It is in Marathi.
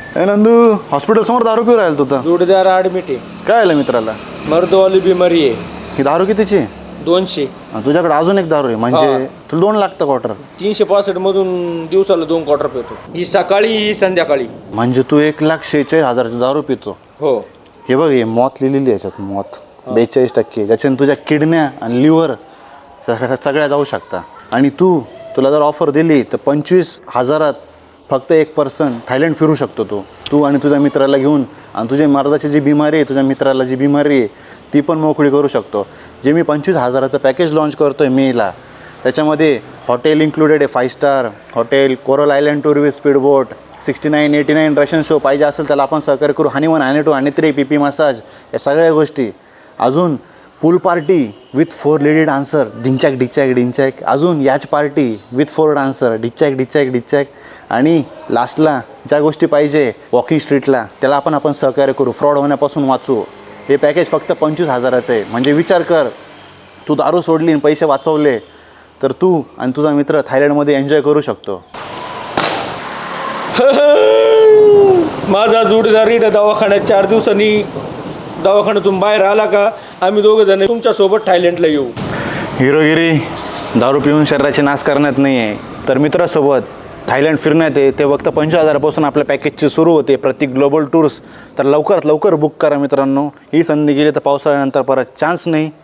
ए नंदू, हॉस्पिटल समोर दारू पिऊ राहिला तुझा जोडीदार ॲडमिट आहे. काय आलं मित्राला? मर्दवाली बिमारी आहे. ही दारू कितीची? 200. तुझ्याकडे अजून एक दारू आहे म्हणजे तुला 2 लागतं क्वार्टर. 365 मधून दिवसाला 2 क्वार्टर पितो. ही सकाळी ही संध्याकाळी. म्हणजे तू 1,46,000ची दारू पितो. हो. हे बघ, हे मौत लिहिलेली याच्यात, मौत 42%. त्याच्याने तुझ्या किडन्या आणि लिव्हर सगळ्या जाऊ शकता. आणि तुला जर ऑफर दिली तर 25,000त फक्त 1 पर्सन थायलंड फिरू शकतो. तू आणि तुझ्या मित्राला घेऊन, आणि तुझ्या मर्दाची जी बिमारी आहे, तुझ्या मित्राला जी बिमारी आहे ती पण मोकळी करू शकतो. जे मी 25,000चं पॅकेज लॉन्च करतो आहे मेला, त्याच्यामध्ये हॉटेल इन्क्लुडेड आहे, 5 star hotel, coral island tour with speedboat, 69-89 Russian show. पाहिजे असेल त्याला आपण सहकार्य करू. हनीमून, हॅनेटो, हनीत्री, PP मसाज, या सगळ्या गोष्टी. अजून पूल पार्टी विथ 4 लेडी डान्सर, ढिंचॅक ढिंचॅक ढिंचॅक. अजून याच पार्टी विथ 4 डान्सर, ढिंचॅक ढिंचॅक ढिंचॅक. आणि लास्टला ज्या गोष्टी पाहिजे वॉकिंग स्ट्रीटला, त्याला आपण सहकार्य करू, फ्रॉड होण्यापासून वाचू. हे पॅकेज फक्त 25,000चं आहे. म्हणजे विचार कर, तू दारू सोडली आणि पैसे वाचवले तर तू आणि तुझा मित्र थायलंडमध्ये एन्जॉय करू शकतो. माझा जोडीदार इथं दवाखान्यात 4 दिवसांनी दवाखान्यातून बाहेर आला का आम्ही दोघं जण तुमच्यासोबत थायलंडला येऊ. हिरोगिरी दारू पिऊन शरीराची नाश करण्यात नाही आहे, तर मित्रासोबत थायलंड फिरण्यात आहे. ते फक्त 25,000पासून आपल्या पॅकेजची सुरू होते, प्रत्येक ग्लोबल टूर्स. तर लवकरात लवकर बुक करा मित्रांनो. ही संधी गेली तर पावसाळ्यानंतर परत चान्स नाही.